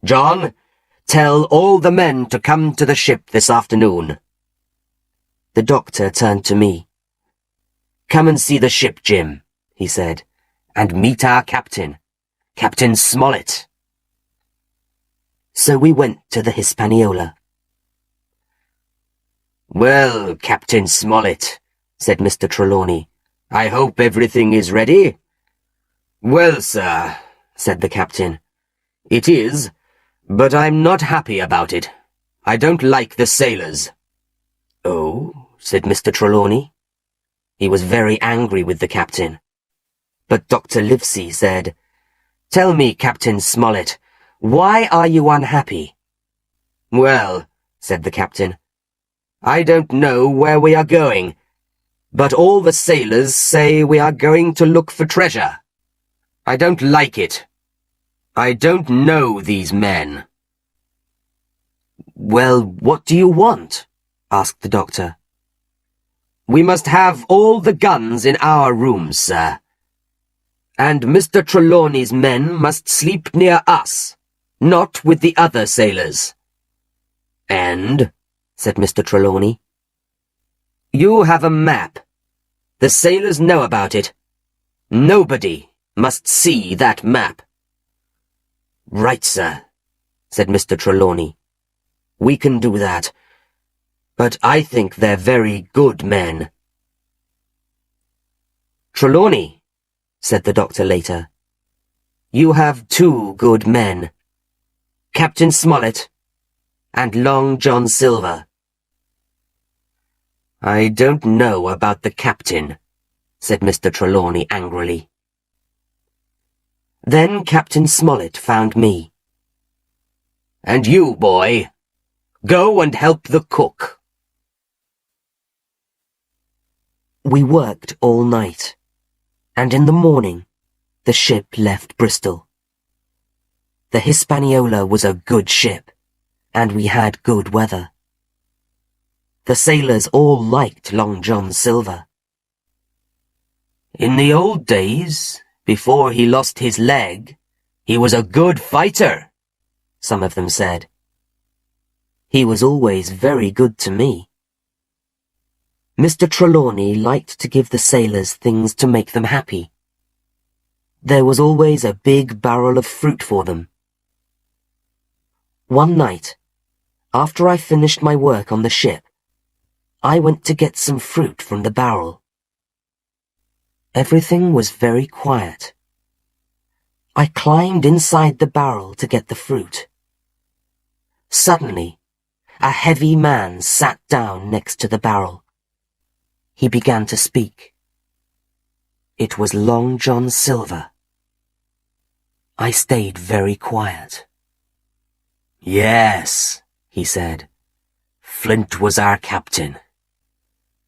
John, tell all the men to come to the ship this afternoon. The doctor turned to me. Come and see the ship, Jim, he said, and meet our captain, Captain Smollett. So we went to the Hispaniola. Well, Captain Smollett, said Mr. Trelawney, I hope everything is ready? Well, sir, said the captain, it is, but I'm not happy about it. I don't like the sailors. Oh, said Mr. Trelawney. He was very angry with the captain. But Dr. Livesey said, Tell me, Captain Smollett, why are you unhappy? Well, said the captain, I don't know where we are going, but all the sailors say we are going to look for treasure. I don't like it. I don't know these men. Well, what do you want? Asked the doctor. We must have all the guns in our rooms, sir. And Mr. Trelawney's men must sleep near us, not with the other sailors. And, said Mr. Trelawney, you have a map. The sailors know about it. Nobody must see that map. Right, sir, said Mr. Trelawney. We can do that. But I think they're very good men. Trelawney, said the doctor later, you have two good men, Captain Smollett and Long John Silver. I don't know about the captain, said Mr. Trelawney angrily. Then Captain Smollett found me. And you, boy, go and help the cook. We worked all night, and in the morning the ship left Bristol. The Hispaniola was a good ship, and we had good weather. The sailors all liked Long John Silver. In the old days, before he lost his leg, he was a good fighter, some of them said. He was always very good to me. Mr. Trelawney liked to give the sailors things to make them happy. There was always a big barrel of fruit for them. One night, after I finished my work on the ship, I went to get some fruit from the barrel. Everything was very quiet. I climbed inside the barrel to get the fruit. Suddenly, a heavy man sat down next to the barrel. He began to speak. It was Long John Silver. I stayed very quiet. Yes, he said. Flint was our captain.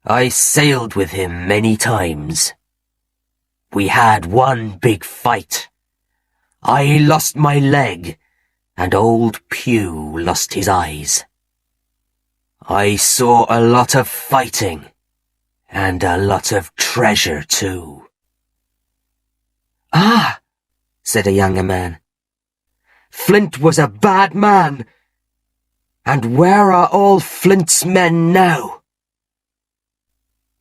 I sailed with him many times. We had one big fight. I lost my leg, and old Pew lost his eyes. I saw a lot of fighting, and a lot of treasure too. Ah, said a younger man. Flint was a bad man. And where are all Flint's men now?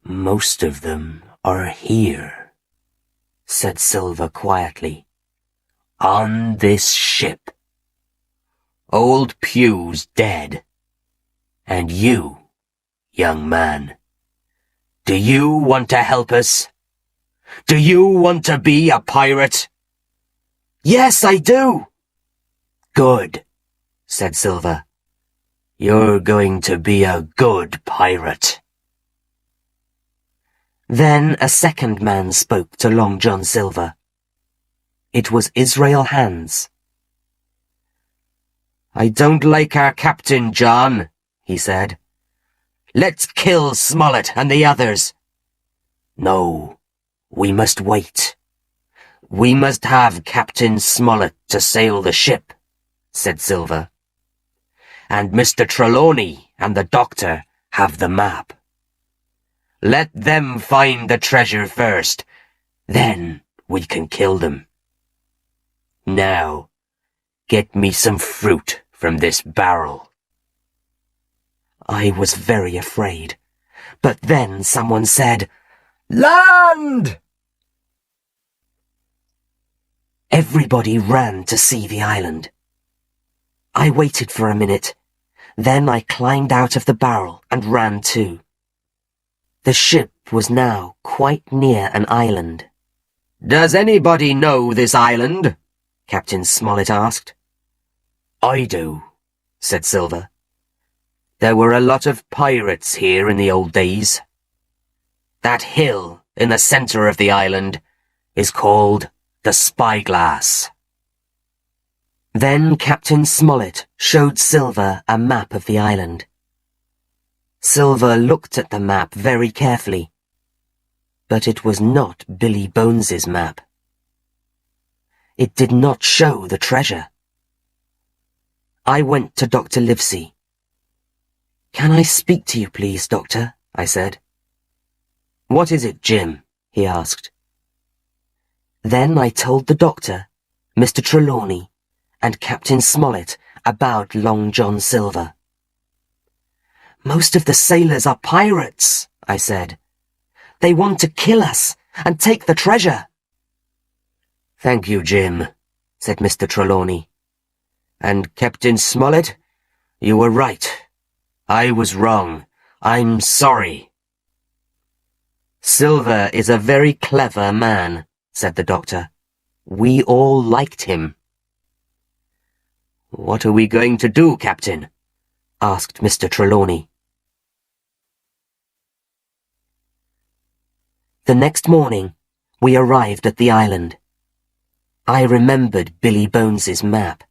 Most of them are here, said Silver quietly, on this ship. Old Pew's dead. And you, young man, do you want to help us? Do you want to be a pirate? Yes, I do. Good, said Silver. You're going to be a good pirate. Then a second man spoke to Long John Silver. It was Israel Hands. I don't like our captain, John, he said. Let's kill Smollett and the others. No, we must wait. We must have Captain Smollett to sail the ship, said Silver. And Mr. Trelawney and the doctor have the map. Let them find the treasure first, then we can kill them. Now, Get me some fruit from this barrel. I was very afraid, but then someone said, "Land!" Everybody ran to see the island. I waited for a minute, then I climbed out of the barrel and ran too. The ship was now quite near an island. "Does anybody know this island?" Captain Smollett asked. "I do," said Silver. "There were a lot of pirates here in the old days. That hill in the center of the island is called the Spyglass." Then Captain Smollett showed Silver a map of the island. Silver looked at the map very carefully, but it was not Billy Bones's map. It did not show the treasure. I went to Dr. Livesey. "Can I speak to you, please, Doctor?" I said. "What is it, Jim?" he asked. Then I told the doctor, Mr. Trelawney, and Captain Smollett about Long John Silver. "Most of the sailors are pirates," I said. "They want to kill us and take the treasure." "Thank you, Jim," said Mr. Trelawney. "And Captain Smollett, you were right. I was wrong. I'm sorry." "Silver is a very clever man," said the doctor. "We all liked him." "What are we going to do, Captain?" asked Mr. Trelawney. The next morning, we arrived at the island. I remembered Billy Bones's map.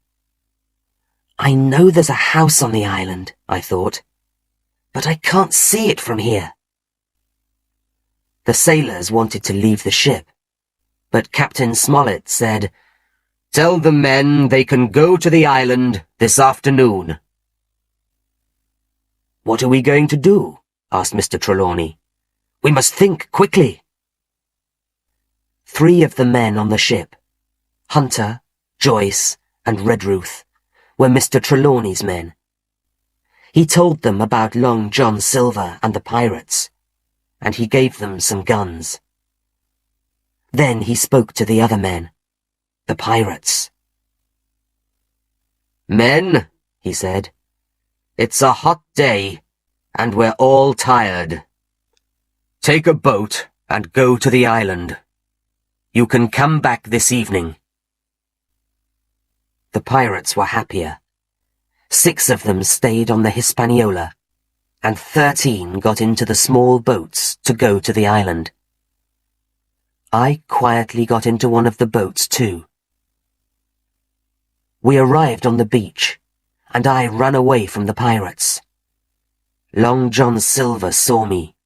"I know there's a house on the island," I thought, "but I can't see it from here." The sailors wanted to leave the ship, but Captain Smollett said, "Tell the men they can go to the island this afternoon." "What are we going to do?" asked Mr. Trelawney. "We must think quickly." 3 of the men on the ship, Hunter, Joyce, and Redruth, were Mr. Trelawney's men. He told them about Long John Silver and the pirates, and he gave them some guns. Then he spoke to the other men, the pirates. "Men," he said, "it's a hot day, and we're all tired. Take a boat and go to the island. You can come back this evening." The pirates were happier. 6 of them stayed on the Hispaniola, and 13 got into the small boats to go to the island. I quietly got into one of the boats too. We arrived on the beach, and I ran away from the pirates. Long John Silver saw me.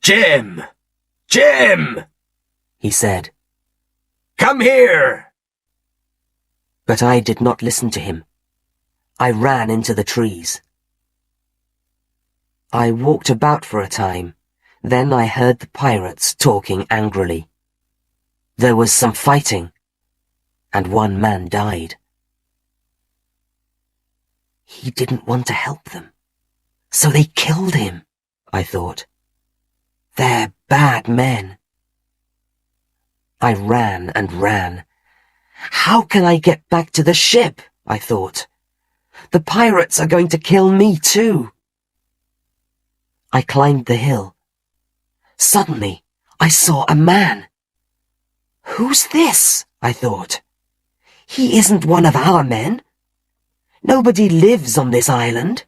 "Jim! Jim!" he said. "Come here!" But I did not listen to him. I ran into the trees. I walked about for a time, then I heard the pirates talking angrily. There was some fighting, and 1 man died. He didn't want to help them, so they killed him, I thought. They're bad men. I ran and ran. How can I get back to the ship? I thought. The pirates are going to kill me too. I climbed the hill. Suddenly, I saw a man. Who's this? I thought. He isn't one of our men. Nobody lives on this island.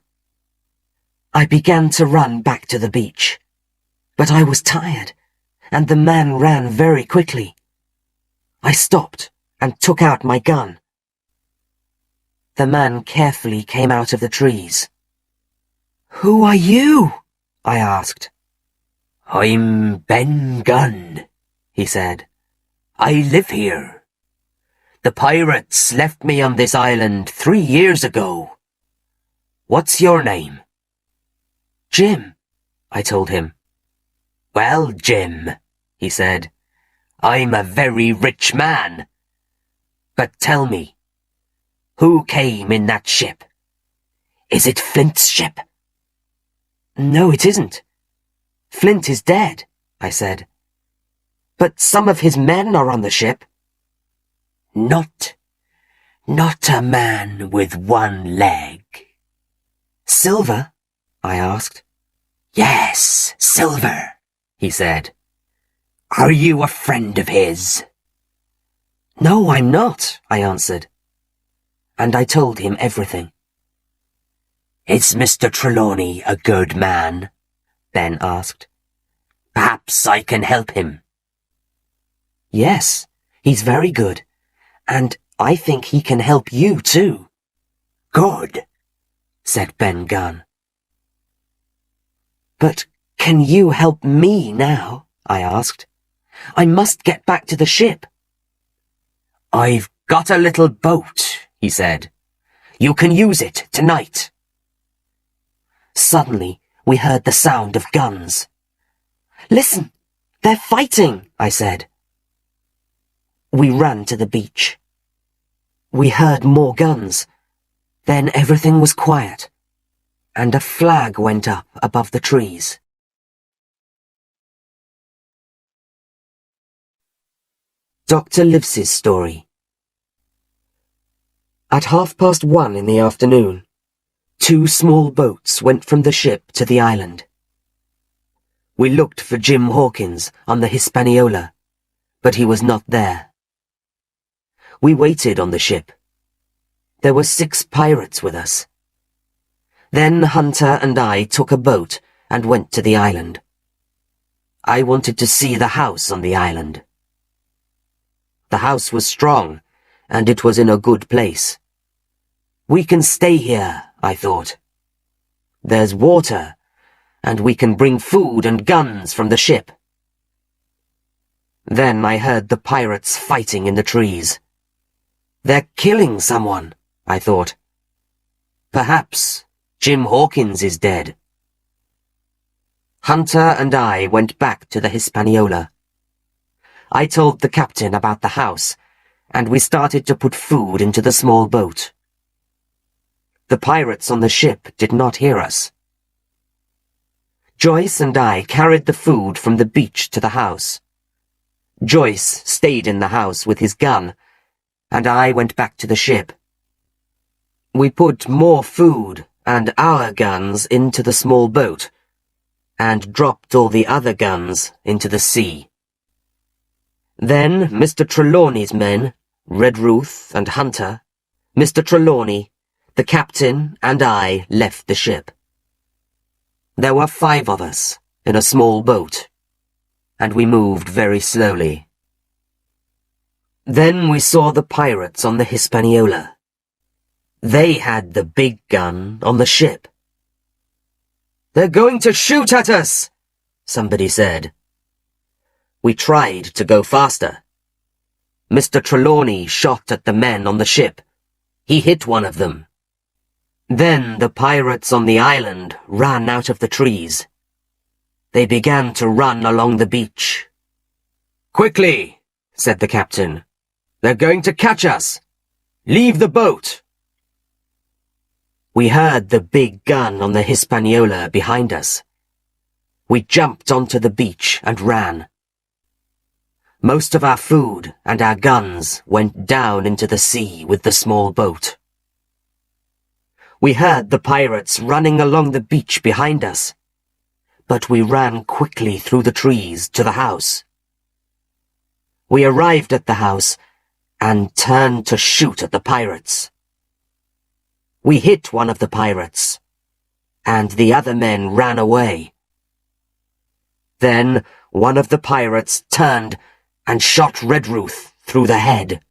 I began to run back to the beach, but I was tired, and the man ran very quickly. I stopped and took out my gun. The man carefully came out of the trees. "Who are you?" I asked. "I'm Ben Gunn," he said. "I live here. The pirates left me on this island 3 years ago. What's your name?" "Jim," I told him. "Well, Jim," he said, "I'm a very rich man. But tell me, Who came in that ship? Is it Flint's ship? No, it isn't. Flint is dead, I said. But some of his men are on the ship. Not a man with one leg. Silver? I asked. Yes, Silver, he said. Are you a friend of his? No, I'm not, I answered. And I told him everything. Is Mr. Trelawney a good man? Ben asked. Perhaps I can help him. Yes, he's very good, and I think he can help you too. Good, said Ben Gunn. But can you help me now? I asked. I must get back to the ship. I've got a little boat, he said. You can use it tonight. Suddenly, we heard the sound of guns. Listen, they're fighting, I said. We ran to the beach. We heard more guns. Then everything was quiet, and a flag went up above the trees. Dr. Livesey's story. At 1:30 in the afternoon, 2 small boats went from the ship to the island. We looked for Jim Hawkins on the Hispaniola, but he was not there. We waited on the ship. There were 6 pirates with us. Then Hunter and I took a boat and went to the island. I wanted to see the house on the island. The house was strong, and it was in a good place. We can stay here, I thought. There's water, and we can bring food and guns from the ship. Then I heard the pirates fighting in the trees. They're killing someone, I thought. Perhaps Jim Hawkins is dead. Hunter and I went back to the Hispaniola. I told the captain about the house, and we started to put food into the small boat. The pirates on the ship did not hear us. Joyce and I carried the food from the beach to the house. Joyce stayed in the house with his gun, and I went back to the ship. We put more food and our guns into the small boat, and dropped all the other guns into the sea. Then Mr. Trelawney's men, Redruth and Hunter, Mr. Trelawney, the captain and I left the ship. There were 5 of us in a small boat, and we moved very slowly. Then we saw the pirates on the Hispaniola. They had the big gun on the ship. They're going to shoot at us, somebody said. We tried to go faster. Mr. Trelawney shot at the men on the ship. He hit one of them. Then the pirates on the island ran out of the trees. They began to run along the beach. Quickly, said the captain. They're going to catch us. Leave the boat. We heard the big gun on the Hispaniola behind us. We jumped onto the beach and ran. Most of our food and our guns went down into the sea with the small boat. We heard the pirates running along the beach behind us, but we ran quickly through the trees to the house. We arrived at the house and turned to shoot at the pirates. We hit one of the pirates, and the other men ran away. Then one of the pirates turned and shot Redruth through the head.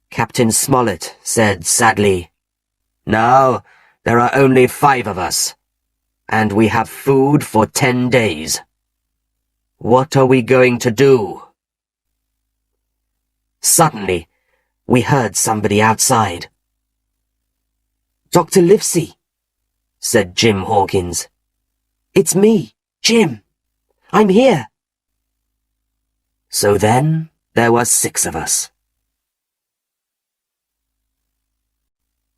Captain Smollett said sadly, "Now there are only 5 of us, and we have food for 10 days. What are we going to do?" Suddenly, we heard somebody outside. "Dr. Livesey," said Jim Hawkins. "It's me, Jim. I'm here." So then there were 6 of us.